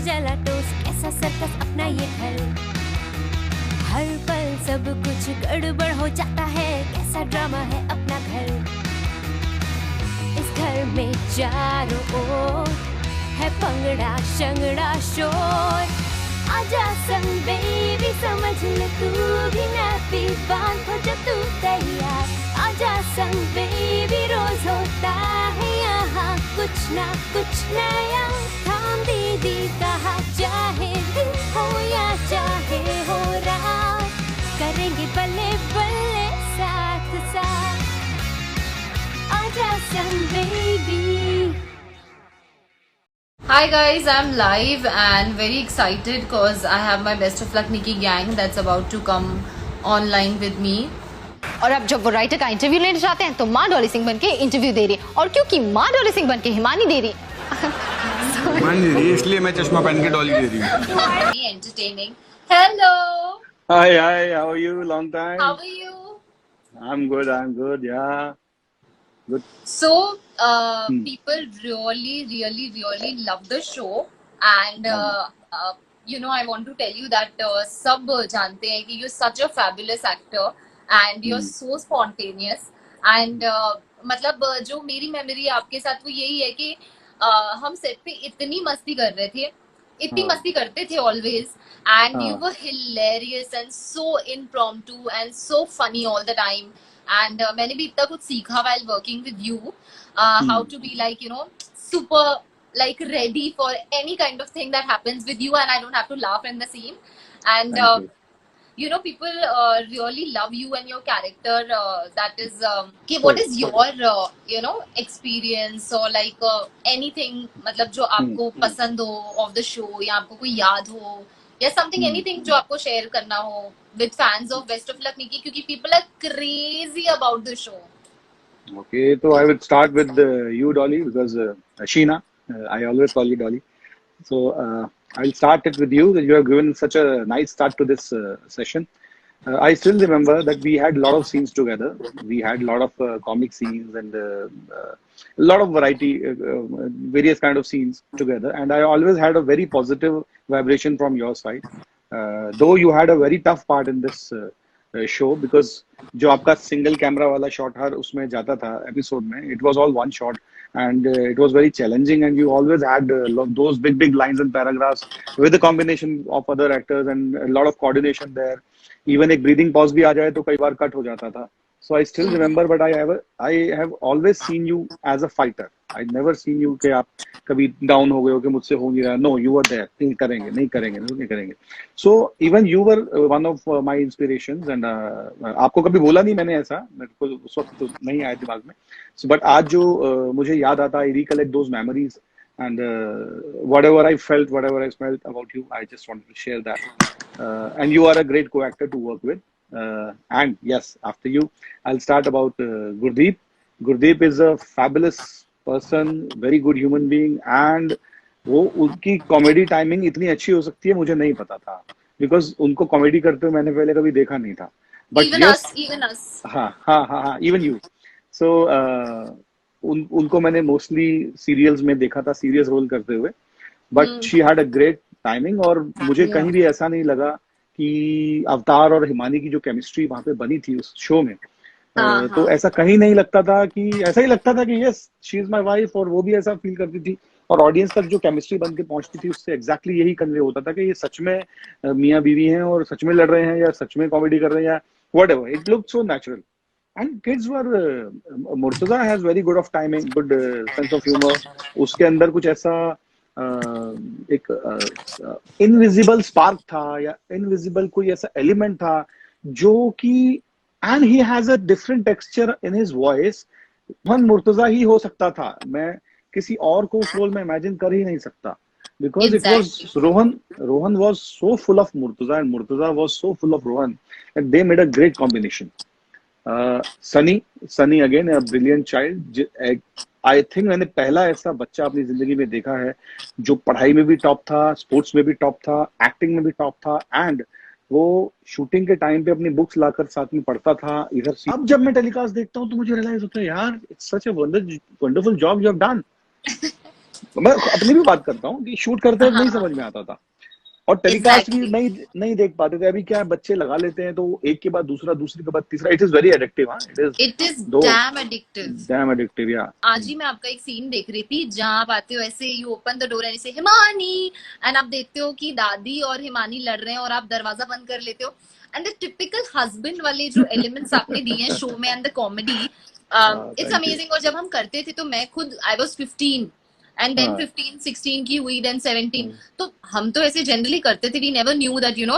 जला टोस्ट, कैसा सर्कस अपना ये घर। हर पल सब कुछ गड़बड़ हो जाता है, कैसा ड्रामा है अपना घर। इस घर में चारों ओर है पंगड़ा शंगड़ा शोर। आजा संग बेबी, समझ ले तू भी नैपी बांध हो जब तू तैयार। आजा संग बेबी, रोज होता है यहाँ कुछ ना कुछ नया। थाम दीदी कहा, चाहे दिन हो या चाहे हो रात, करेंगे बल्ले बल्ले साथ साथ। आजा संग baby. Hi guys, I'm live and very excited because I have my Best of Luck Nikki gang that's about to come online with me. और अब जब वो राइटर का इंटरव्यू लेना चाहते हैं तो माँ डॉली सिंह बनके इंटरव्यू दे रही, और क्योंकि माँ डॉली सिंह बनके हिमानी दे रही मान लीजिए, इसलिए मैं चश्मा पहन के डॉली दे रही हूँ। Very entertaining. Hello. Hi, how are you? Long time. How are you? I'm good, yeah. Good. So, people really love the show, and I want to tell you that सब जानते हैं कि you're such a fabulous actor and you're so spontaneous and मतलब जो मेरी memory आपके साथ वो यही है कि हम सेट पे इतनी मस्ती कर रहे थे, इतनी मस्ती करते थे always, and you were hilarious and so impromptu and so funny all the time. And मैंने भी इतना कुछ सीखा while working with you, how to be like super like ready for any kind of thing that happens with you, and I don't have to laugh in the scene. And people really love you and your character. That is कि what is your experience or like anything मतलब जो आपको पसंद हो of the show, या आपको कोई याद हो या something anything जो आपको share करना हो with fans of Best of Luck Nikki, क्योंकि people are crazy about the show. Okay, so I would start with you, Dolly, because Sheena, I always call you Dolly. So I'll start it with you. That you have given such a nice start to this session. I still remember that we had a lot of scenes together. We had a lot of comic scenes and a lot of variety, various kind of scenes together. And I always had a very positive vibration from your side. Though you had a very tough part in this show, because जो आपका single camera वाला shot हर उसमें जाता था episode में, it was all one shot and it was very challenging, and you always had those big lines and paragraphs with the combination of other actors and a lot of coordination there. Even एक breathing pause भी आ जाए तो कई बार cut हो जाता था. So I still remember, but I have always seen you as a fighter. I never seen you कि आप कभी down हो गए हो कि मुझसे हो नहीं रहा. No, you were there. नहीं करेंगे. So even you were one of my inspirations, and आपको कभी बोला नहीं मैंने ऐसा, मेरे को उस वक्त तो नहीं आया दिमाग में. So but आज जो मुझे याद आता, I recollect those memories, and whatever I felt, whatever I smelled about you, I just wanted to share that. And you are a great co-actor to work with. And yes, after you, I'll start about Gurdeep. Gurdeep is a fabulous person, very good human being, and वो उनकी comedy timing इतनी अच्छी हो सकती है मुझे नहीं पता था, बिकॉज उनको कॉमेडी करते हुए मैंने पहले कभी देखा नहीं था. But even us. हाँ, इवन यू. सो उनको मैंने मोस्टली सीरियल्स में देखा था, सीरियस रोल करते हुए, but she had a great timing. और मुझे कहीं भी ऐसा नहीं लगा कि अवतार और हिमानी की जो केमिस्ट्री वहां पे बनी थी उस शो में, तो ऐसा कहीं नहीं लगता था कि, ऐसा ही लगता था कि yes she is my wife, और वो भी ऐसा फील करती थी, और ऑडियंस तक जो केमिस्ट्री बन के पहुंचती थी उससे एग्जैक्टली यही कन्वे होता था कि ये सच में मियाँ बीवी हैं और सच में लड़ रहे हैं या सच में कॉमेडी कर रहे हैं या whatever. It looked so natural. And kids were, Murtaza has very good of timing, good sense of humour. उसके अंदर कुछ ऐसा एक इनविजिबल स्पार्क था या इनविजिबल कोई ऐसा एलिमेंट था जो कि, and he has a different texture in his voice. Murtaza ही हो सकता था, मैं किसी और को उस रोल में इमेजिन कर ही नहीं सकता, because it was Rohan was so full of Murtaza and Murtaza was so full of Rohan, and they made a great combination. Sunny again a brilliant child. I think मैंने पहला ऐसा बच्चा अपनी जिंदगी में देखा है जो पढ़ाई में भी टॉप था, स्पोर्ट्स में भी टॉप था, एक्टिंग में भी टॉप था, एंड वो शूटिंग के टाइम पे अपनी बुक्स लाकर साथ में पढ़ता था इधर. अब जब मैं टेलीकास्ट देखता हूँ तो मुझे रियलाइज होता है, यार it's such a wonderful job you have done. मैं अपनी भी बात करता हूँ कि शूट करते वक्त नहीं समझ में आता था, और टेलीकास्ट भी नहीं देख पाते थे। अभी क्या है, बच्चे लगा लेते हैं तो एक के बाद दूसरा, दूसरे के बाद तीसरा। It is very addictive. It is damn addictive. या आज ही मैं आपका एक सीन देख रही थी जहां आप आते हो ऐसे, you open the door and से हिमानी, एंड आप देखते हो कि दादी और हिमानी लड़ रहे हैं और आप दरवाजा बंद कर लेते हो, एंड द टिपिकल हस्बैंड वाले जो एलिमेंट्स आपने दिए हैं शो में and the comedy, it's amazing. और जब हम करते थे तो मैं खुद, आई वाज 15 एंड देन 15 16 की हुई, देन 17, तो हम तो ऐसे जनरली करते थे, we never knew that you know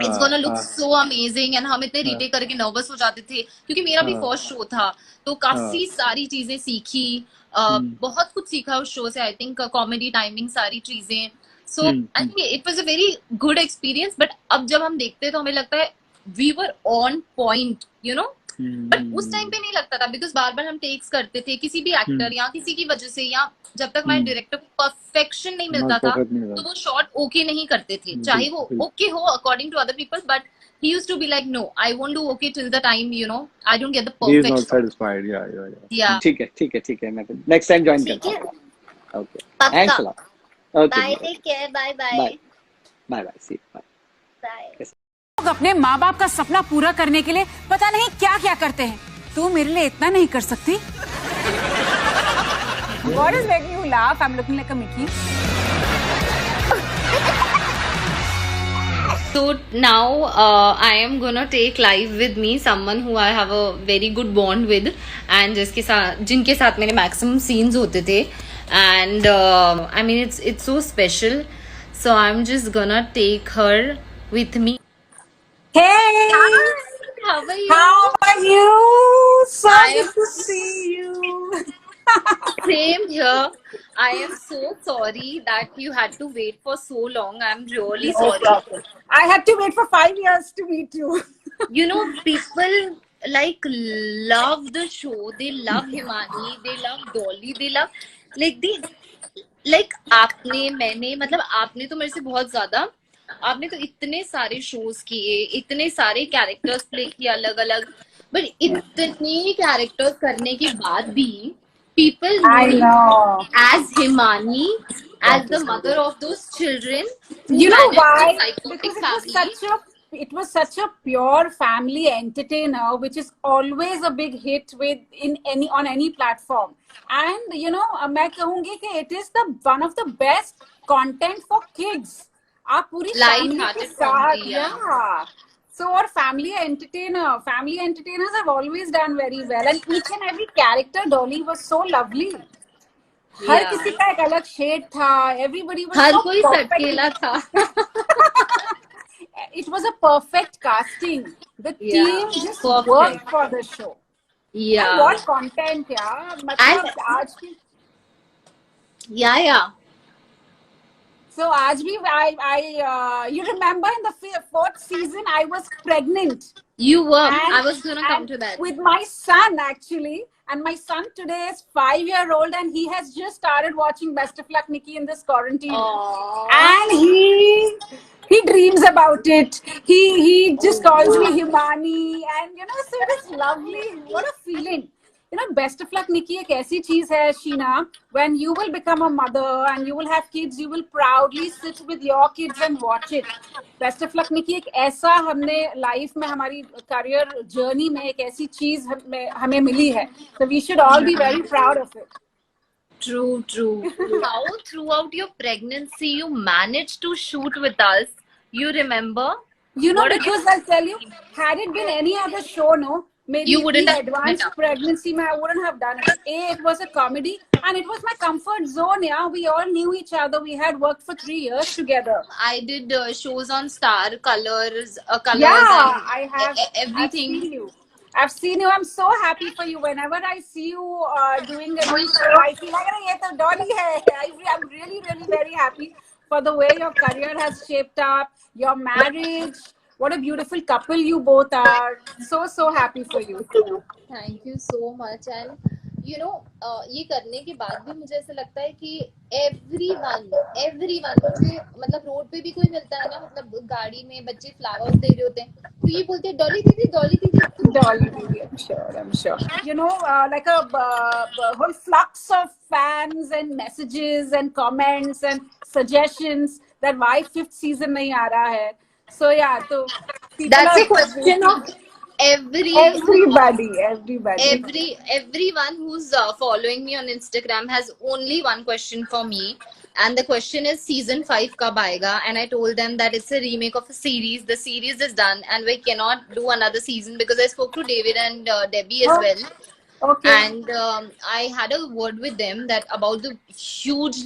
it's gonna look so amazing, and हम इतने रीटेक करके नर्वस हो जाते थे क्योंकि मेरा भी फर्स्ट शो था, तो काफी सारी चीजें सीखी, बहुत कुछ सीखा उस शो से। आई थिंक कॉमेडी, टाइमिंग, सारी चीजें, so I think it was a very good experience. But अब जब हम देखते हैं तो हमें लगता है we were on point, you know, but उस टाइम पे नहीं लगता था बिकॉज बार बार हम टेक्स करते थे किसी भी एक्टर या किसी की वजह से, या जब तक हमारे डायरेक्टर को परफेक्शन नहीं मिलता था तो वो शॉट ओके नहीं करते थे, चाहे वो ओके हो according to other people, but he used to be like, no, I won't do okay till the time, you know, I don't get the perfect. He is not satisfied. Yeah. ठीक है मैं next time join करता हूँ. Okay. Thanks a lot. Okay. Bye. Take care. Bye. Bye. See you. Bye. लोग अपने माँ बाप का सपना पूरा करने के लिए पता नहीं क्या क्या करते हैं, तू मेरे लिए इतना नहीं कर सकती? What is making you laugh? I'm looking like a Mickey. So now I am gonna take live with me someone who I have a very good bond with, and जिनके साथ मेरे maximum scenes होते थे, and I mean it's so special, so I'm just gonna take her with me. Hey! How are you? How are you? So good to see you. Same here. I am so sorry that you had to wait for so long. I'm really sorry. I had to wait for 5 years to meet you. You know, people like love the show. They love Himani. They love Dolly. They love like आपने, मैंने, मतलब आपने तो मेरे से बहुत ज्यादा, आपने तो इतने सारे शोज किए, इतने सारे कैरेक्टर्स प्ले किए अलग अलग, बट इतने कैरेक्टर्स करने के बाद भी people know as Himani, as the mother of those children. You know why? Because it was such a pure family entertainer, which is always a big hit on any platform. And you know, मैं कहूँगी कि it is one of the best content for kids. आप पूरी family के साथ, yeah. So our family entertainers have always done very well, and each and every character Dolly was so lovely. हर किसी का एक अलग शेड था, everybody was हर so कोई सटकेला था. It was a perfect casting. The team just worked for the show. Yeah. And what content, yeah. मतलब आज की. Yeah. So आज भी you remember in the 4th season I was pregnant. You were. I was gonna come to that. With my son actually, and my son today is 5-year-old, and he has just started watching Best of Luck Nikki in this quarantine. Aww. And he dreams about it. He just calls me Himani, and you know, so it is lovely. What a feeling. You know, Best of Luck Nikki एक ऐसी चीज है, Sheena, when you will become a mother and you will have kids, you will proudly sit with your kids and watch it. Best of Luck Nikki एक ऐसा हमने life में, हमारी career journey में एक ऐसी चीज हमें मिली है. So we should all be very proud of it. True. How throughout your pregnancy you managed to shoot with us? You remember? You know, because I'll tell you, had it been any other show, no, maybe you wouldn't have advanced pregnancy, I wouldn't have done it. It was a comedy, and it was my comfort zone. Yeah, we all knew each other. We had worked for 3 years together. I did shows on Star, Colors, yeah, and I have everything. I've seen you. I'm so happy for you. Whenever I see you doing a new show, I feel like ये तो Dolly है. I'm really very happy for the way your career has shaped up, your marriage. What a beautiful couple you both are. So happy for you. Thank you so much. And you know, ये करने के बाद भी मुझे ऐसा लगता है कि everyone मुझे मतलब रोड पे भी कोई मिलता है ना, मतलब गाड़ी में बच्चे फ्लावर्स दे रहे होते हैं तो ये बोलते हैं डॉली दीदी, डॉली दीदी, Dolly, I'm sure. You know, like a whole flux of fans and messages and comments and suggestions that why 5th season nahi aa raha hai. So yeah, so that's a question of everybody. Everyone who's following me on Instagram has only one question for me, and the question is season 5 kab aayega? And I told them that it's a remake of a series. The series is done and we cannot do another season, because I spoke to David and Debbie as well. Okay. And I had a word with them that about the huge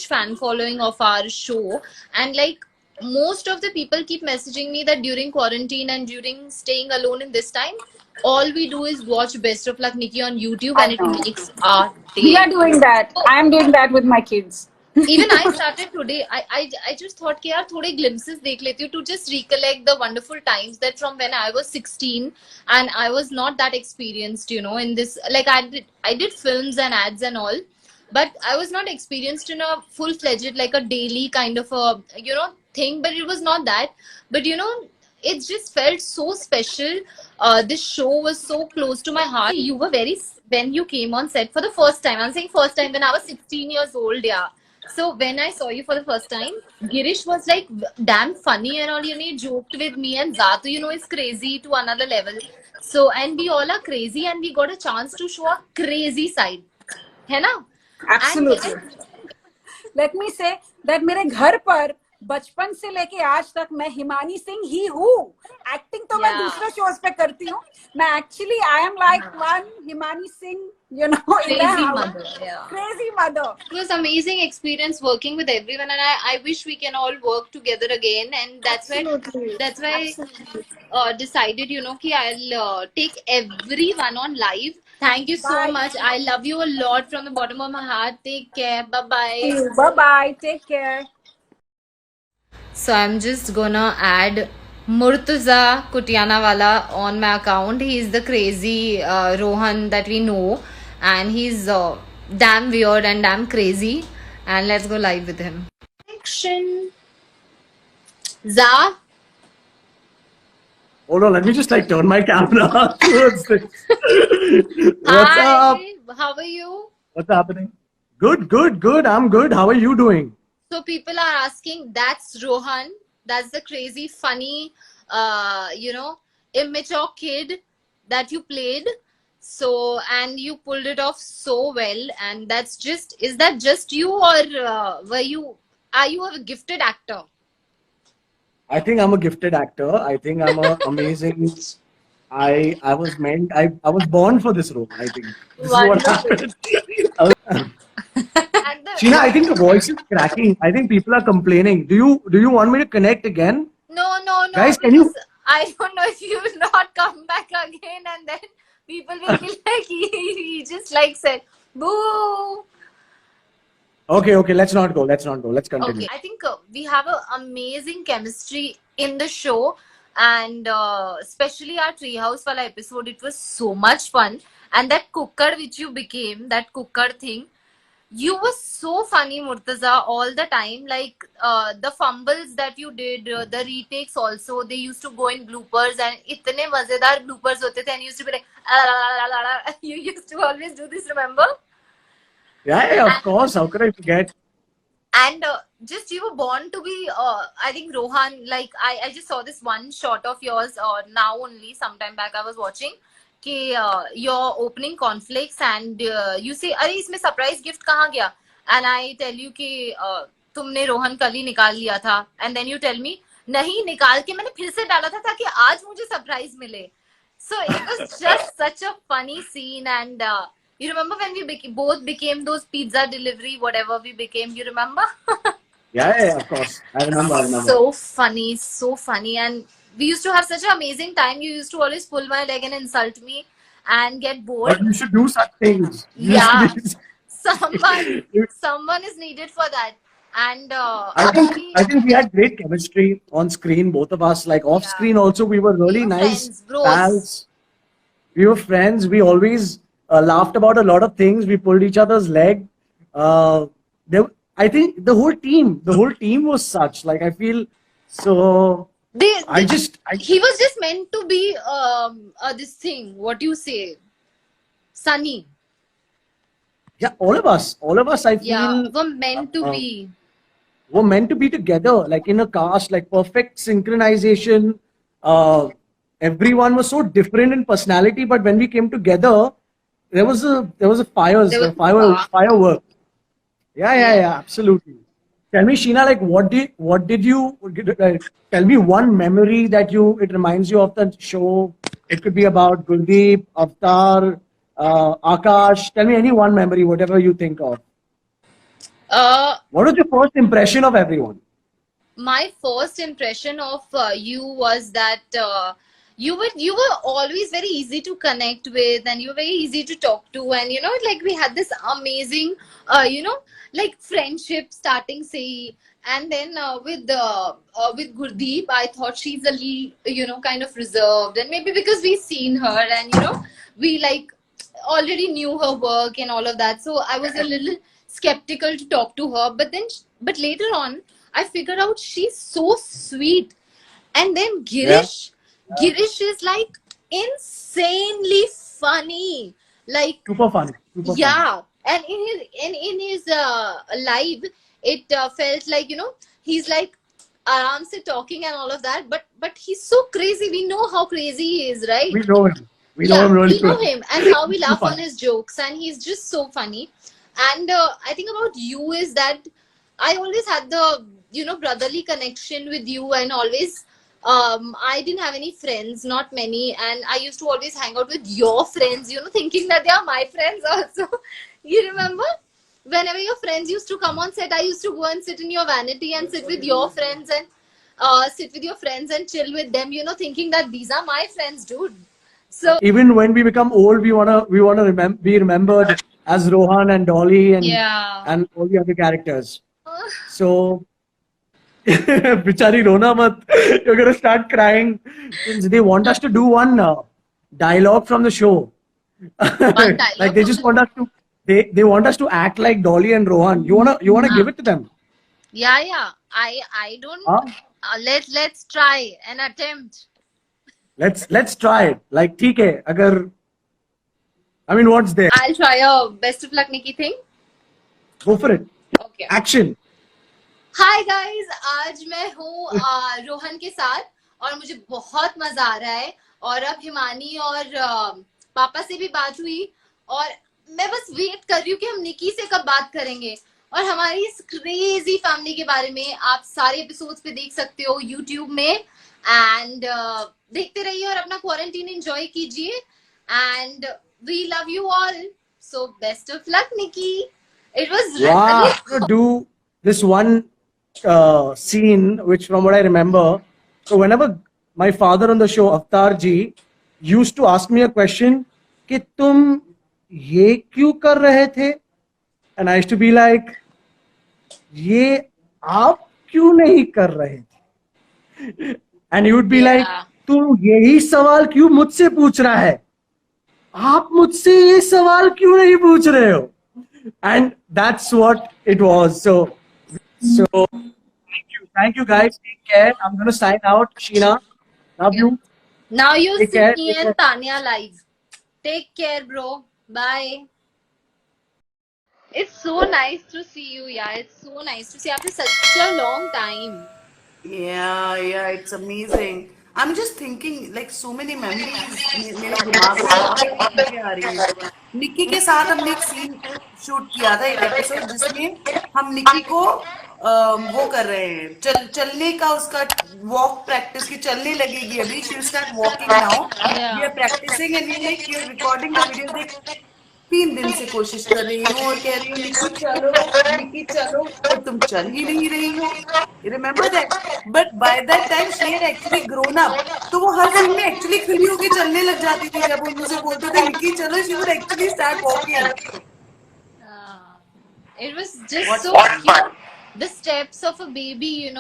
fan following of our show, and like most of the people keep messaging me that during quarantine and during staying alone in this time, all we do is watch Best of Luck Nikki on YouTube, and it makes our day. We are doing that. I am doing that with my kids. Even I started today. I just thought कि यार थोड़े glimpses देख लेती हूँ to just recollect the wonderful times that from when I was 16 and I was not that experienced, you know, in this, like I did films and ads and all, but I was not experienced in a full-fledged like a daily kind of a, you know, thing. But it was not that. But you know, it just felt so special. This show was so close to my heart. You were when you came on set for the first time, I'm saying first time, when I was 16 years old, yeah. So when I saw you for the first time, Girish was like damn funny and all, you know, he joked with me, and Zatu, you know, is crazy to another level. So, and we all are crazy, and we got a chance to show a crazy side. है ना? Absolutely. Let me say that मेरे घर पर बचपन से लेके आज तक मैं हिमानी सिंह ही हूँ. एक्टिंग तो मैं दूसरे शोज पे करती हूँ. मैं actually I am like one Himani Singh, you know, crazy mother. Yeah. Crazy mother. It was amazing experience working with everyone, and I wish we can all work together again. And that's why I decided, you know, कि I'll take everyone on live. Thank you so much. I love you a lot from the bottom of my heart. Take care. Bye bye. Bye bye. Take care. So I'm just gonna add Murtuza Kutianawala on my account. He's the crazy Rohan that we know, and he's damn weird and damn crazy. And let's go live with him. Action. Za. Hold on, let me just like turn my camera towards this. What's up? How are you? What's happening? Good. I'm good. How are you doing? So people are asking, that's Rohan. That's the crazy, funny, you know, immature kid that you played. So, and you pulled it off so well. And that's just, is that just you, or are you a gifted actor? I think I'm a gifted actor. I think I'm an amazing. I was born for this role. I think this is what happened. Sheena, I think the voice is cracking. I think people are complaining. Do you want me to connect again? No. Guys, can you? I don't know if you will not come back again, and then people will be like, he just like said, boo. Okay. Let's not go. Let's continue. Okay, I think we have an amazing chemistry in the show, and especially our Treehouse wala episode. It was so much fun, and that cooker which you became, that cooker thing. You were so funny, Murtaza, all the time. Like the fumbles that you did, the retakes also, they used to go in bloopers, and itne mazedar bloopers hote the, and you used to be like, you used to always do this, remember? Yeah, of course. How could I forget? And just you were born to be, I think Rohan, like I just saw this one shot of yours now only, sometime back I was watching. Your opening conflicts, and you say, अरे इसमें surprise gift कहाँ गया? And I tell you कि तुमने रोहन कल ही निकाल लिया था, and then you tell me नहीं, निकाल के मैंने फिर से डाला था ताकि आज मुझे surprise मिले. So it was just such a funny scene, and you remember when we both became those pizza delivery, whatever we became, you remember? Yeah, of course. I remember. So funny, and we used to have such an amazing time. You used to always pull my leg and insult me and get bored. But you should do such things. Yeah. Someone is needed for that. And I think we had great chemistry on screen, both of us. Like off screen also, we were really nice friends, bros. pals. We were friends. We always laughed about a lot of things. We pulled each other's leg. I think the whole team was such. Like I feel so. He was just meant to be this thing. What do you say, Sunny? Yeah, all of us. I feel were meant to be. Were meant to be together, like in a cast, like perfect synchronization. Everyone was so different in personality, but when we came together, there was a firework. Yeah, absolutely. Tell me, Sheena, like what did you tell me one memory that it reminds you of the show? It could be about Guldeep, Avatar, Akash. Tell me any one memory, whatever you think of. What was your first impression of everyone? My first impression of you was that you were always very easy to connect with, and you were very easy to talk to, and like we had this amazing like friendship starting, say. And then with Gurdeep, I thought she's a little kind of reserved, and maybe because we've seen her and we like already knew her work and all of that, so I was a little skeptical to talk to her. But later on I figured out she's so sweet. And then Girish is like insanely funny, like super funny. And in his live, it felt like he's like aram se talking and all of that, but he's so crazy. We know how crazy he is, right? We know him. We know him really well. We know him, and how we laugh on his jokes, and he's just so funny. And I think about you is that I always had the brotherly connection with you, and always I didn't have any friends, not many, and I used to always hang out with your friends, thinking that they are my friends also. You remember whenever your friends used to come on set, I used to go and sit in your vanity and sit with your friends and chill with them, thinking that these are my friends, dude. So even when we become old, we wanna be remembered as Rohan and Dolly and all the other characters. So, Bichari Rona mat, you're gonna start crying. They want us to do one dialogue from the show. Like they just want us to. They want us to act like Dolly and Rohan. You wanna give it to them? Yeah. I don't. Let's try an attempt. Let's try it. Like TK, agar. I mean, what's there? I'll try a best of luck Nikki thing. Go for it. Okay. Action. Hi guys, आज मैं हूँ रोहन के साथ और मुझे बहुत मजा आ रहा है। और अब हिमानी और पापा से भी बात हुई और मैं बस वेट कर रही हूँ कि हम निकी से कब बात करेंगे। और हमारी इस क्रेजी फैमिली के बारे में आप सारे एपिसोड्स पे देख सकते हो यूट्यूब में। एंड देखते रहिए और अपना क्वारंटीन एंजॉय कीजिए। And we love you all. So best of luck, Nikki. It was really to do this one scene, which from what I remember, so whenever my father on the show, Avatar ji, used to ask me a question, कि तुम ये क्यों कर रहे थे? And I used to be like, ये आप क्यों नहीं कर रहे थे? And he would be like, तू यही सवाल क्यों मुझसे पूछ रहा है? आप मुझसे ये सवाल क्यों नहीं पूछ रहे हो? And that's what it was. So thank you guys. Take care. I'm gonna sign out. Sheena, love you. Now you see me and Tanya live. Take care, bro. Bye. It's so nice to see you. Yeah, it's so nice to see you after such a long time. Yeah, it's amazing. I'm just thinking, like, so many memories मेरे दिमाग में आ रही है। निक्की के साथ हमने एक scene shoot किया था, एक एपिसोड जिसमें हम निक्की को वो कर रहे हैं, चलने का उसका वॉक प्रैक्टिस की चलने लगेगी अभी। She will start walking now. We are practising and we like you are recording the video. देख 3 दिन से कोशिश कर रही हूँ और कह रही हूँ निक्की चलो और तुम चल ही नहीं रही हो। Remember that? But by that time she had actually grown up, तो वो हर सीन में एक्चुअली खड़ी होके चलने लग जाती थी। जब वो मुझे बोलते थे निक्की चलो, she would actually start walking. It was just so cute. The steps of a baby,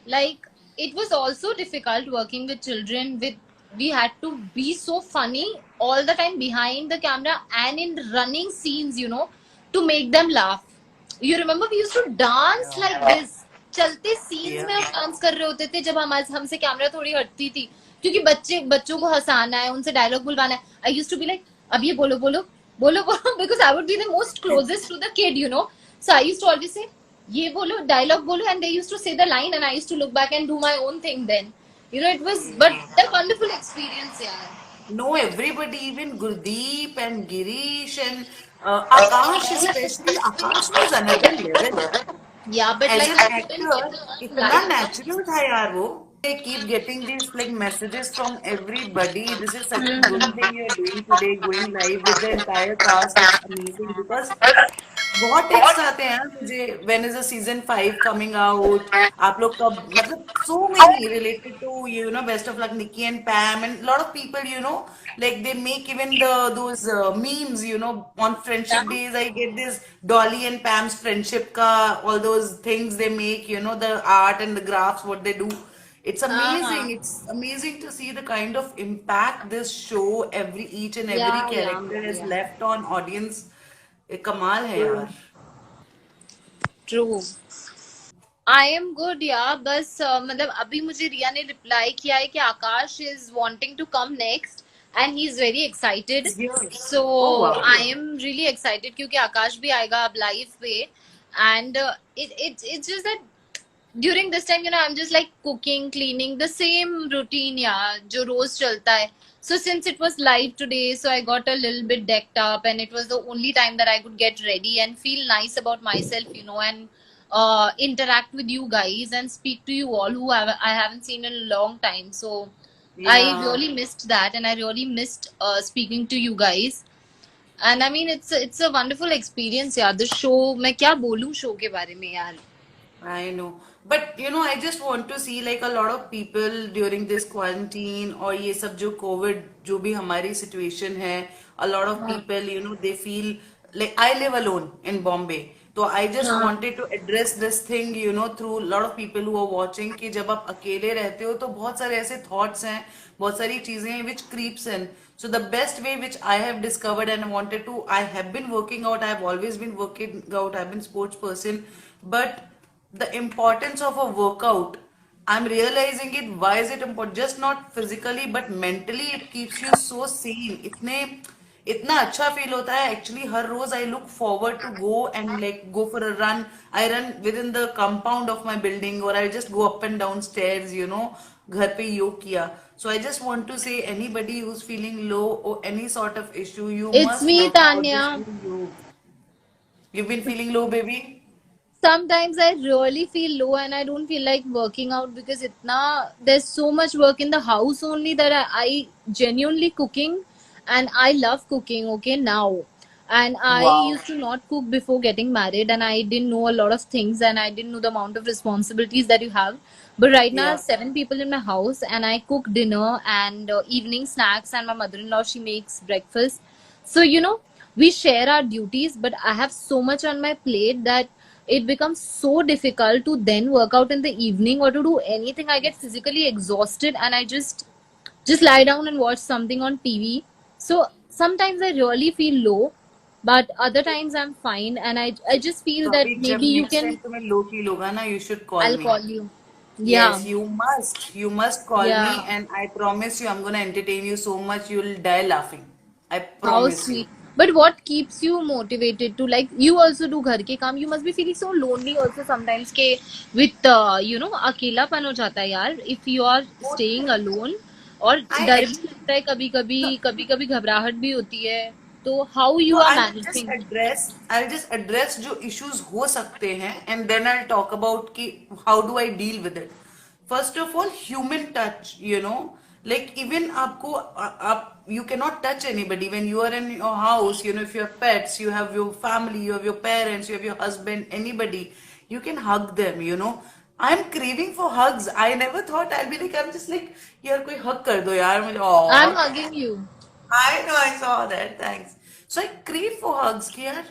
like it was also difficult working with children. We had to be so funny all the time behind the camera and in running scenes, you know, to make them laugh. You remember we used to dance like this. चलते scenes में हम dance कर रहे होते थे जब हमारे हमसे कैमरा थोड़ी हटती थी, क्योंकि बच्चों को हंसाना है, उनसे डायलॉग बुलवाना है. I used to be like, अब ये बोलो बोलो बोलो बोलो, because I would be the most closest to the kid, you know. So I used to always say, ये बोलो, डायलॉग बोलो, and they used to say the line and I used to look back and do my own thing then. You know, it was but a wonderful experience, yeah. No, everybody, even Gurdeep and Girish and Akash especially, Akash was another level. Yeah, but As like an actor, इतना natural था यार वो. They keep getting these like messages from everybody. This is such a good thing you're doing today, going live with the entire cast. It's amazing because बहुत text आते हैं यार मुझे. When is the season 5 coming out? आप लोग कब, मतलब so many related to, you know, Best of Luck, Nikki and Pam, and a lot of people, you know, like they make even those memes, you know, on friendship days. I get this Dolly and Pam's friendship ka, all those things they make, you know, the art and the graphs, what they do. It's amazing. It's amazing to see the kind of impact this show, each and every yeah, character has yeah. left on audience. ये कमाल है यार. True. I am good, yeah. बस मतलब अभी मुझे रिया ने reply किया है कि आकाश is wanting to come next and he is very excited. So Oh, wow. I am really excited क्योंकि आकाश भी आएगा अब लाइव पे, and it's just that during this time, you know, I'm just like cooking, cleaning, the same routine, yeah, जो रोज चलता है. So since it was live today, so I got a little bit decked up, and it was the only time that I could get ready and feel nice about myself, you know, and interact with you guys and speak to you all who I haven't seen in a long time. So I really missed that, and I really missed speaking to you guys. And I mean, it's a wonderful experience, yeah. The show, मैं क्या बोलूं show के बारे में यार. I know. But you know, I just want to see like a lot of people during this quarantine और ये सब जो COVID जो भी हमारी situation है, a lot of people, you know, they feel like I live alone in Bombay. तो I just wanted to address this thing, you know, through a lot of people who are watching कि जब आप अकेले रहते हो तो बहुत सारे ऐसे thoughts हैं, बहुत सारी चीजें हैं which creeps in. So the best way which I have discovered and wanted to, I have been working out, I have always been working out, I've been sports person, but the importance of a workout, I'm realizing it. Why is it important? Just not physically but mentally it keeps you so sane. इतना अच्छा feel होता है actually. हर रोज I look forward to go and like go for a run. I run within the compound of my building और I just go up and down stairs, you know. घर पे योग किया. So I just want to say anybody who's feeling low or any sort of issue, you It's must me, work out Tanya. this yog. You've been feeling low, baby? Sometimes I really feel low and I don't feel like working out because there's so much work in the house only that I genuinely cooking, and I love cooking, okay, now. And I used to not cook before getting married, and I didn't know a lot of things, and I didn't know the amount of responsibilities that you have. But right now I have 7 people in my house, and I cook dinner and evening snacks, and my mother-in-law, she makes breakfast. So, you know, we share our duties, but I have so much on my plate that it becomes so difficult to then work out in the evening or to do anything. I get physically exhausted and I just lie down and watch something on TV. So sometimes I really feel low, but other times I'm fine, and I just feel that maybe you can. तुम्हें low feel होगा ना, you should call I'll me. call you. Yeah. Yes, you must call Yeah. me, and I promise you I'm gonna entertain you so much you'll die laughing. I How promise you. sweet. But what keeps you motivated to, like, you also do घर के काम, you must be feeling so lonely also sometimes के with you know, अकेलापन हो जाता है यार if you are staying alone, और डर भी लगता है कभी कभी घबराहट भी होती है. तो how you are managing? I'll just address जो issues हो सकते हैं, and then I'll talk about कि how do I deal with it. First of all, human touch, you know, like even you cannot touch anybody when you are in your house, you know, if you have pets, you have your family, you have your parents, you have your husband, anybody, you can hug them, you know. I'm craving for hugs. I never thought I'll be like, I'm just like, यार कोई hug कर दो यार मुझे. I'm hugging you. I know, I saw that, thanks. So I crave for hugs कि यार,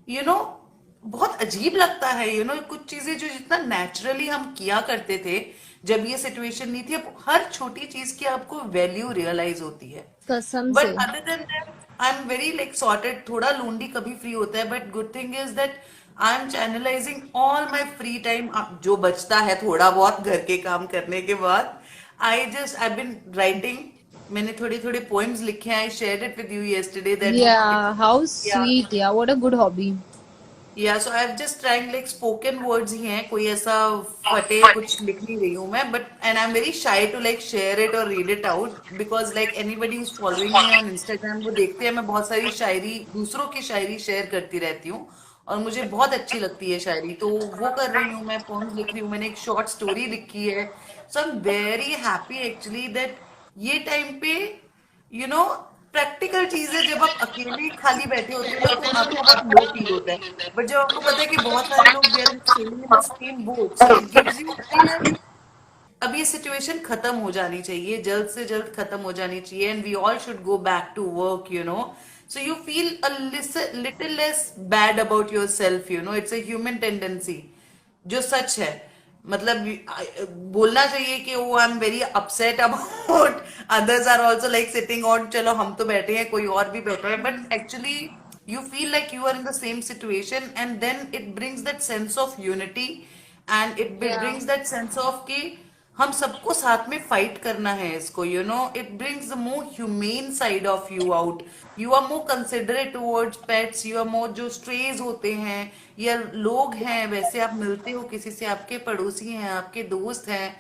you know, बहुत अजीब लगता है, you know, कुछ चीजें जो जितना naturally हम किया करते थे जब ये situation नहीं थी, अब हर छोटी चीज की आपको value realize होती है. कसम But से. other than that, I'm very like sorted. थोड़ा lonely कभी free होता है. But good thing is that I'm channelizing all my free time. जो बचता है थोड़ा बहुत घर के काम करने के बाद, I've been writing. मैंने थोड़ी थोड़ी poems लिखे हैं. I shared it with you yesterday that Yeah, how yeah. sweet. Yeah, what a good hobby. या so I have just trying like spoken words ही हैं, कोई ऐसा फटे कुछ लिख नहीं रही हूँ मैं, but and I am very shy to like share it और read it out because like anybody who's following me on Instagram वो देखते हैं मैं बहुत सारी शायरी, दूसरों की शायरी शेयर करती रहती हूँ और मुझे बहुत अच्छी लगती है शायरी, तो वो कर रही हूँ मैं, पोम्स लिख रही हूँ, मैंने एक शॉर्ट स्टोरी लिखी है. So I am very happy actually that ये टाइम पे यू नो प्रैक्टिकल चीजें जब आप अकेले खाली बैठे होते हो ना तो आपको बहुत लो फील होता है, बट जब आपको पता है कि बहुत सारे लोग they are sailing in the same boat, so it gives you अब ये सिचुएशन खत्म हो जानी चाहिए, जल्द से जल्द खत्म हो जानी चाहिए and we all should go back to work, you know, so you feel a little less bad about yourself, you know, it's a human tendency जो सच है. मतलब बोलना चाहिए कि वो I am very upset about others are also like sitting on, चलो हम तो बैठे हैं कोई और भी बैठा है, but actually you feel like you are in the same situation and then it brings that sense of unity and it Yeah. brings that sense of कि हम सबको साथ में फाइट करना है इसको, you know, it brings the more humane side of you out. You are more considerate towards pets, you are more जो strays होते हैं या लोग हैं वैसे आप मिलते हो किसी से, आपके पड़ोसी हैं, आपके दोस्त हैं.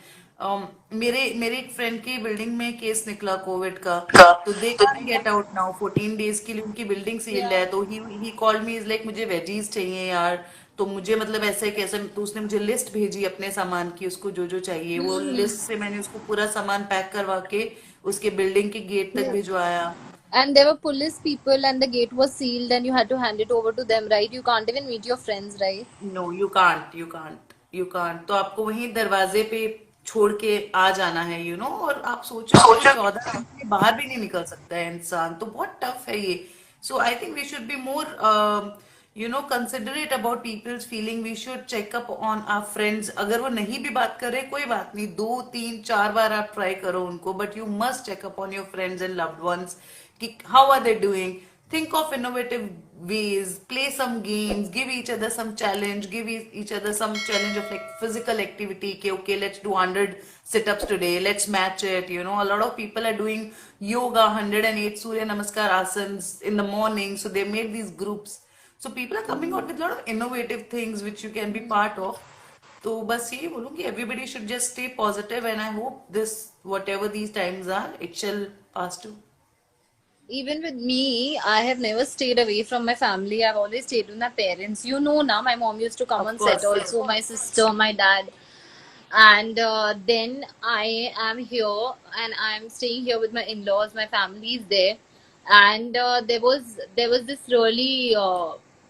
मेरे मेरे एक फ्रेंड की बिल्डिंग में केस निकला कोविड का, तो they can get out now 14 days के लिए, उनकी बिल्डिंग सील्ड है, तो he called me is like मुझे वेजीज चाहिए यार, तो मुझे मतलब ऐसे कैसे, तो उसने मुझे लिस्ट भेजी अपने सामान की, उसको जो जो चाहिए वो लिस्ट से मैंने उसको पूरा सामान पैक करवा के उसके बिल्डिंग के गेट तक भिजवाया. And there were police people and the gate was sealed and you had to hand it over to them, right? You can't even meet your friends, right? No you can't, तो आपको वहीं दरवाजे पे छोड़ के आ जाना है, यू नो, और आप सोचो 14 दिन के बाहर भी नहीं निकल सकता है इंसान, तो बहुत टफ है ये. So I think we should be more you know considerate about people's feeling, we should check up on our friends. अगर वो नहीं भी बात कर रहे कोई बात नहीं, 2 3 4 बार आप ट्राई करो उनको, but you must check up on your friends and loved ones कि how are they doing. Think of innovative ways, play some games, give each other some challenge, give each other some challenge of like physical activity. Okay, let's do 100 sit-ups today, let's match it, you know. A lot of people are doing yoga, 108 Surya Namaskar asanas in the morning, so they made these groups. So people are coming out with a lot of innovative things which you can be part of. तो बस यही बोलूँगी, everybody should just stay positive and I hope this, whatever these times are, it shall pass too. Even with me, I have never stayed away from my family. I've always stayed with my parents. You know, now my mom used to come Of on course, set also, my sister, my dad. And then I am here and I'm staying here with my in-laws. My family is there. And there was this really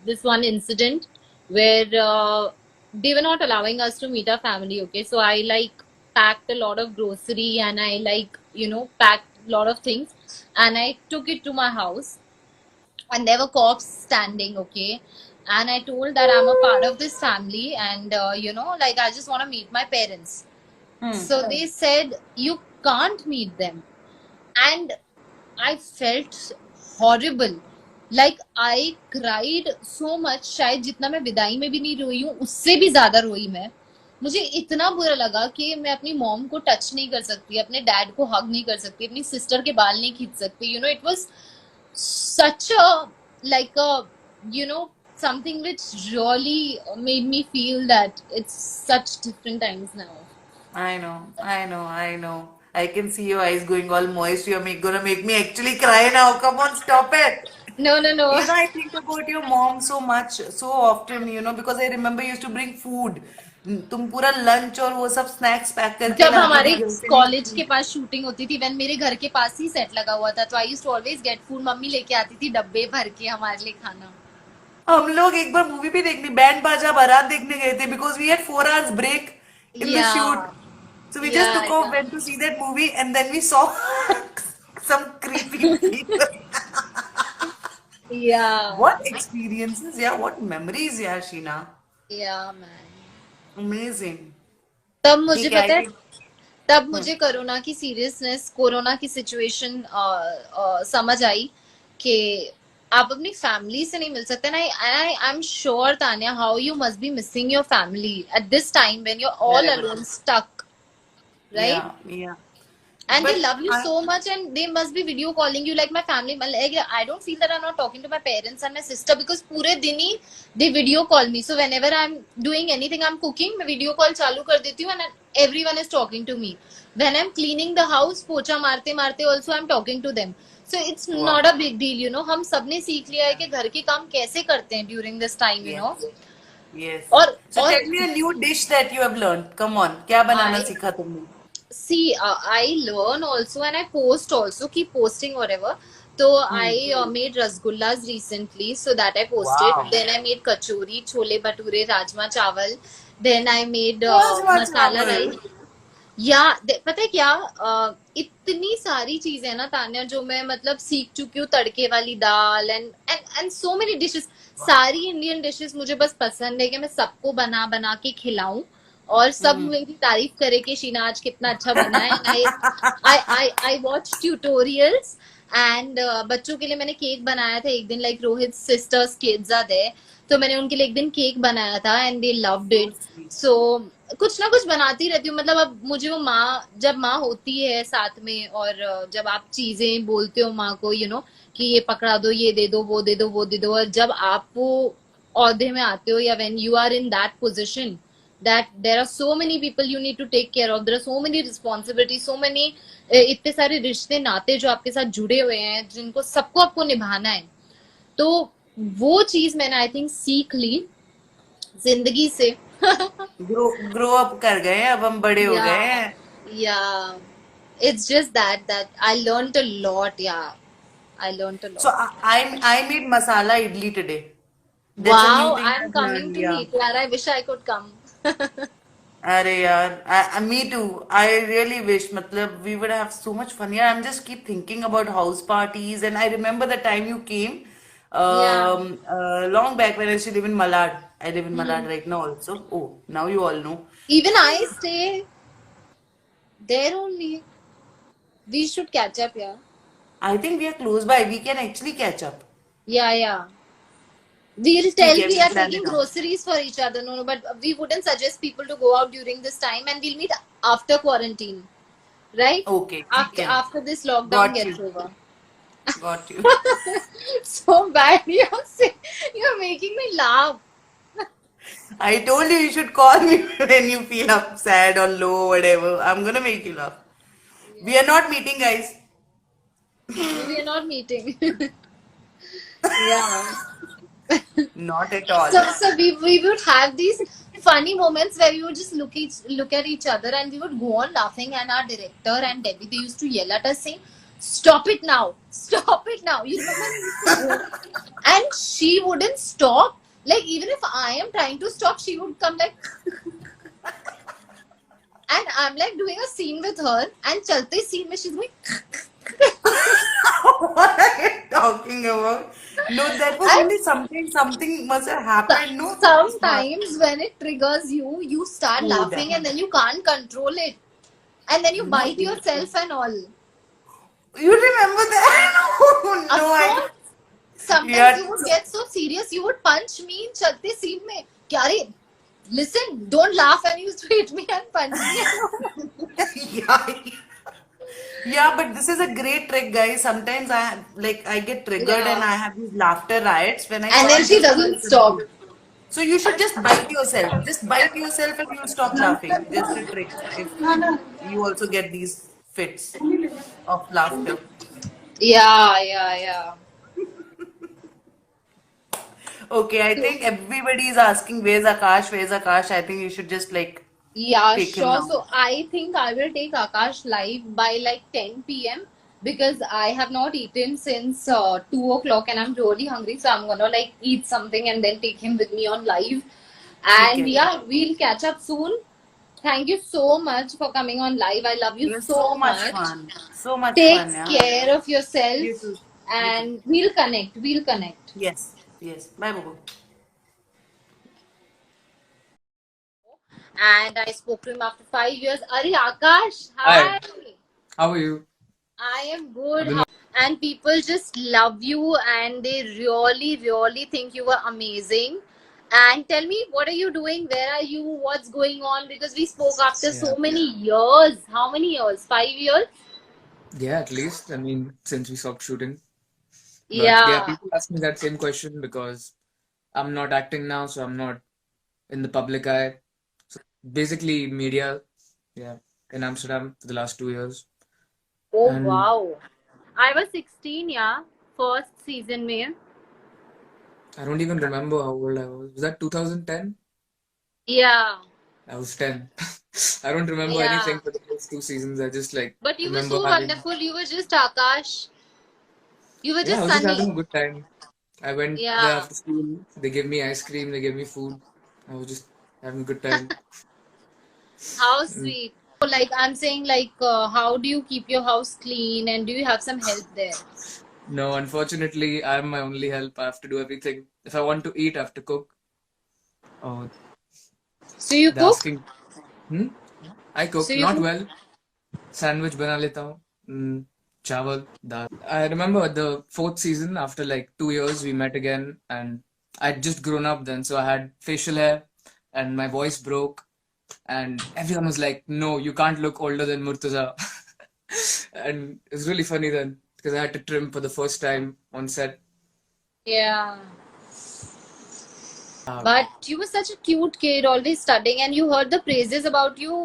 this one incident where they were not allowing us to meet our family. Okay, so I like packed a lot of grocery and I like, you know, packed a lot of things and I took it to my house and there were cops standing. Okay, and I told that I'm a part of this family and you know, like I just want to meet my parents. So they said you can't meet them and I felt horrible. Like I cried so much. शायद जितना मैं विदाई में भी नहीं रोई हूँ उससे भी ज्यादा रोई मैं. मुझे इतना बुरा लगा कि मैं अपनी मॉम को टच नहीं कर सकती, अपने डैड को हग नहीं कर सकती, अपनी सिस्टर के बाल नहीं खींच सकती. You know, it was such a like a, you know, something which really made me feel that it's such different times now. I know. I can see your eyes going all moist. You're gonna make me actually cry now. Come on, stop it. No. You know, I think about your mom so much, so often, you know, because I remember you used to bring food. तुम पूरा lunch और वो सब snacks pack करके जब ना हमारे अपने घर से कॉलेज के पास शूटिंग होती थी, when मेरे घर के पास ही सेट लगा हुआ था, तो I used to always get food. Mummy लेके आती थी डब्बे भर के हमारे लिए खाना. हम लोग एक बार मूवी भी देखने, बैंड बाजा बारात देखने गए थे because we had 4 hours break in the shoot. So we just took off, went to see that movie and then we saw some creepy people. Yeah. What experiences, yeah, what memories, yeah, Sheena. Yeah, man. Amazing. तब मुझे ठीक है, पता है तब मुझे corona की seriousness, corona की सिचुएशन समझ आई कि आप अपनी फैमिली से नहीं मिल सकते ना। I am sure Tanya, how you must be missing your family at this time when you are all Terrible. Alone stuck, right? Yeah. And they But love you so much, and they must be video calling you like my family. Like, I don't feel that I'm not talking to my parents and my sister because पूरे दिन ही they video call me. So whenever I'm doing anything, I'm cooking, मैं video call चालू कर देती हूँ and everyone is talking to me. When I'm cleaning the house, पोछा मारते मारते also I'm talking to them. So it's not a big deal, you know. हम सबने सीख लिया है कि घर के काम कैसे करते हैं during this time, you know. Yes. और So tell me a new dish that you have learned. Come on, क्या बनाना सीखा तुमने? See, I learn also and I post also, keep posting whatever. So I made rasgullas recently, so that I posted. Wow. Then I made kachori, chole bhature, rajma chawal. Then I made Rajma masala chawal. rice. या पता है क्या, इतनी सारी चीजें हैं ना तान्या जो मैं मतलब सीख चुकी हूँ, तड़के वाली दाल एंड सो मेनी डिशेस। सारी इंडियन डिशेस मुझे बस पसंद है कि मैं सबको बना बना के खिलाऊं और सब मेरी तारीफ करे कि शीना आज कितना अच्छा बना है। आई वॉच ट्यूटोरियल्स एंड बच्चों के लिए मैंने केक बनाया था एक दिन, like Rohit sister's kids are there, तो मैंने उनके लिए एक दिन केक बनाया था and they loved it. So कुछ ना कुछ बनाती रहती हूँ। मतलब अब मुझे वो माँ, जब माँ होती है साथ में और जब आप चीजें बोलते हो माँ को, यू नो, कि ये पकड़ा दो, ये दे दो, वो दे दो, वो दे दो, और जब आप वो औहदे में आते हो या when you are in that position that there are so many people you need to take care of, there are so many responsibilities, so many इतने सारे रिश्ते नाते जो आपके साथ जुड़े हुए हैं जिनको सबको आपको निभाना है। तो वो चीज मैंने आई थिंक सीख ली जिंदगी से। ग्रो अप कर गए हैं, अब हम बड़े हो गए हैं। Yeah, it's just that I learned a lot. Yeah, I learned a lot. So I made masala idli today. That's a new Wow, thing I'm I've coming learned, to yeah. meet. यार, I wish I could come. अरे यार, me too. I really wish. मतलब we would have so much fun. Yeah, I'm just keep thinking about house parties, and I remember the time you came, Yeah. long back when I used to live in Malad. I live in Malad right now also. Oh, now you all know. Even I stay there only. We should catch up, yeah. I think we are close by. We can actually catch up. Yeah. We'll tell ठीक है, we are plan taking it out. groceries for each other. No, but we wouldn't suggest people to go out during this time, and we'll meet after quarantine, right? Okay, ठीक है. After this lockdown Got gets you. over. Got you. So bad. You're making me laugh. I told you should call me when you feel up, sad or low, whatever. I'm gonna make you laugh. We are not meeting, guys. We are not meeting. Yeah. Not at all. So we would have these funny moments where we would just look at each other and we would go on laughing, and our director and Debbie, they used to yell at us saying, "Stop it now! Stop it now!" You remember we used to go, and she wouldn't stop. Like even if I am trying to stop, she would come like, and I'm like doing a scene with her, and chalte scene mein she's going. What are you talking about? No, that was only something must have happened. No, Sometimes when it triggers you, you start Oh, laughing that- and then you can't control it. And then you bite yourself and all. you remember that? Of No, course. Sometimes Yeah. you would get so serious, you would punch me in chalte scene mein. Kyare, listen, don't laugh, and you used to hit me and punch me. yeah, but this is a great trick, guys. Sometimes I get triggered Yeah. and I have these laughter riots when I And then can't she just doesn't control. stop. So you should just bite yourself. Just bite yourself and you'll stop laughing. Just a trick. If you also get these fits of laughter. Yeah. Okay, I think everybody is asking where's Akash, where's Akash. I think you should just like Yeah, take him sure. now. So I think I will take Akash live by like 10 p.m. because I have not eaten since 2 o'clock and I'm really hungry. So I'm gonna like eat something and then take him with me on live. And Okay. yeah, we'll catch up soon. Thank you so much for coming on live. I love you It was so so much fun. So much Take fun, yeah. care of You yourself too. and we'll connect. We'll connect. Yes. Bye, Babu. and I spoke to him after 5 years. Ari Akash, hi. How are you? I am good. And people just love you, and they really, really think you were amazing. And tell me, what are you doing? Where are you? What's going on? Because we spoke after so many years. How many years? 5 years? Yeah, at least. I mean, since we stopped shooting. But Yeah. people ask me that same question because I'm not acting now, so I'm not in the public eye. So basically, media, in Amsterdam for the last 2 years. Oh, And wow. I was 16, yeah. First season mein. I don't even remember how old I was. Was that 2010? Yeah. I was 10. I don't remember Yeah. anything for the first 2 seasons. I just But you were remember so having. wonderful. You were just Akash. You were Yeah, I just was just having sunny. a good time. I went there Yeah. after school. They gave me ice cream. They gave me food. I was just having a good time. How Mm. sweet. So, like, I'm saying, like, how do you keep your house clean, and do you have some help there? No, unfortunately, I'm my only help. I have to do everything. If I want to eat, I have to cook. Oh, So you they're cook? asking. I cook, So you not cook? well. Sandwich बना लेता हूँ. Chawal, dal. I remember the 4th season, after like 2 years, we met again, and I'd just grown up then, so I had facial hair, and my voice broke, and everyone was like, "No, you can't look older than Murtaza." And it was really funny then because I had to trim for the first time on set. Yeah. Uh, But you were such a cute kid, always studying, and you heard the praises about you,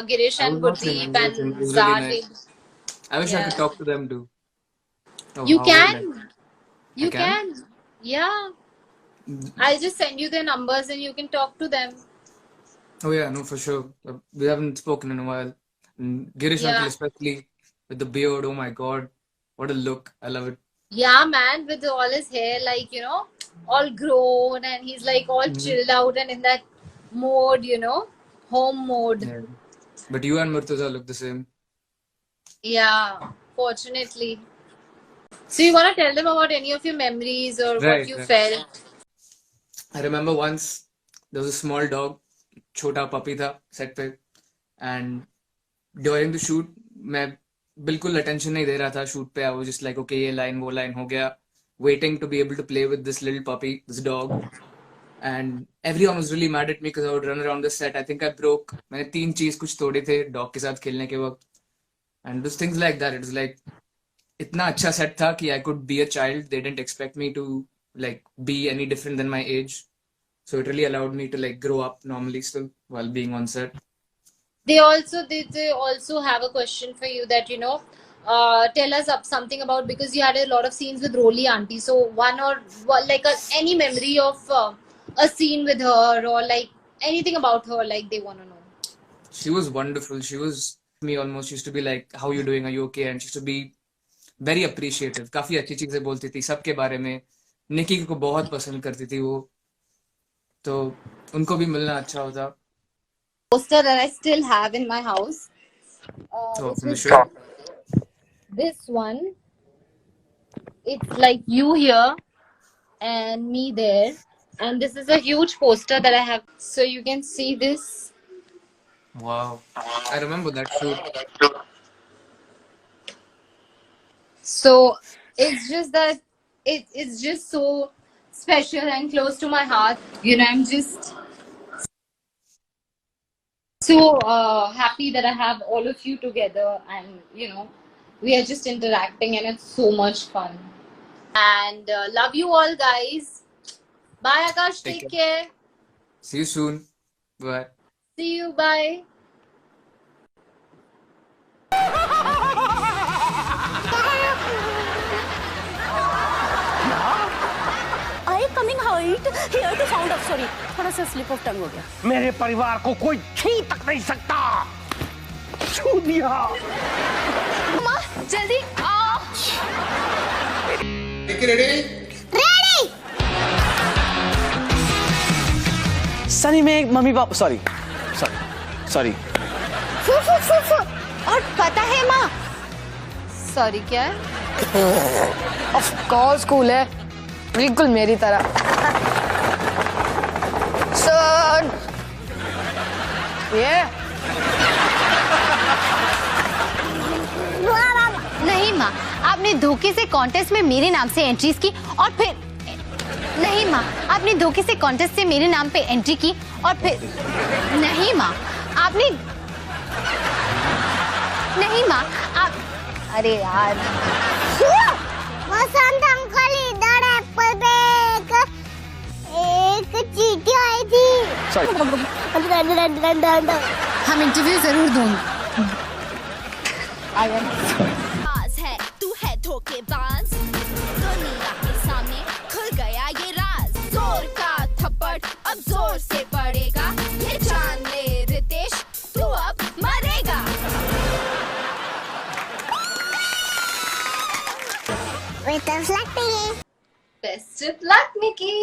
Girish I and was watching Gurdeep everything. It and was really Zad. nice. I wish I could Yeah. talk to them too. Oh, You how like can. I You can? can. Yeah. Mm. I'll just send you their numbers and you can talk to them. Oh yeah, no, for sure. We haven't spoken in a while. Girish uncle Yeah. especially with the beard. Oh my God, what a look! I love it. Yeah, man, with all his hair, like, all grown, and he's like all Mhm. chilled out and in that mode, home mode. Yeah. But you and Murtaza look the same. Yeah, fortunately. So you want to tell them about any of your memories or what Right, you right. felt? I remember once there was a small dog, छोटा puppy था set पे, and during the shoot मैं बिल्कुल attention नहीं दे रहा था shoot पे. I was just like, okay, ये line वो line हो गया, waiting to be able to play with this little puppy, this dog. And everyone was really mad at me because I would run around the set. I think I broke. मैंने 3 चीज कुछ तोड़े थे dog के साथ खेलने के वक्त. And those things like that. It was like इतना अच्छा set था कि I could be a child. They didn't expect me to like be any different than my age. So it really allowed me to like grow up normally still while being on set. They also have a question for you that, tell us up something about, because you had a lot of scenes with Roli auntie. So any memory of a scene with her, or like anything about her, like they want to know. She was wonderful. She was me almost. She used to be like, "How you doing? Are you okay?" And she used to be very appreciative. काफी अच्छी चीजें बोलती थी सबके बारे में. निकी को बहुत पसंद करती थी वो. तो उनको भी मिलना अच्छा होता. Poster that I still have in my house. So This from the is show. this one. It's like you here and me there. And this is a huge poster that I have. So you can see this. Wow. I remember that shoot. So it's just that it's just so special and close to my heart. I'm just so happy that I have all of you together, and we are just interacting, and it's so much fun. And love you all, guys. Bye, Akash. Take care. See you soon. Bye. See you. Bye. I coming height here to sound of sorry थोड़ा सा slip of tongue हो गया. मेरे परिवार को कोई छू तक नहीं सकता. छू दिया. माँ जल्दी आओ. सनी में मम्मी पापा सॉरी. फू फू फू फू. और पता है माँ, सॉरी क्या है? ऑफ कोर्स कूल है, बिल्कुल मेरी तरह. सर ये नहीं माँ, आपने धोखे से कॉन्टेस्ट में मेरे नाम से एंट्रीज की और फिर नहीं माँ, आपने धोखे से कॉन्टेस्ट से मेरे नाम पे एंट्री की और फिर नहीं माँ, आपने नहीं माँ, आप अरे यार वसंत अंकल इधर एप्पल पे एक चींटी आई थी। हम इंटरव्यू जरूर दूंगे। है तू है धोखेबाज, दुनिया के सामने खुल गया ये राज। जोर का थप्पड़ अब जोर से पड़ेगा, ये जान ले रितेश तू अब मरेगा। Best of luck to you. Best of luck, Nikki.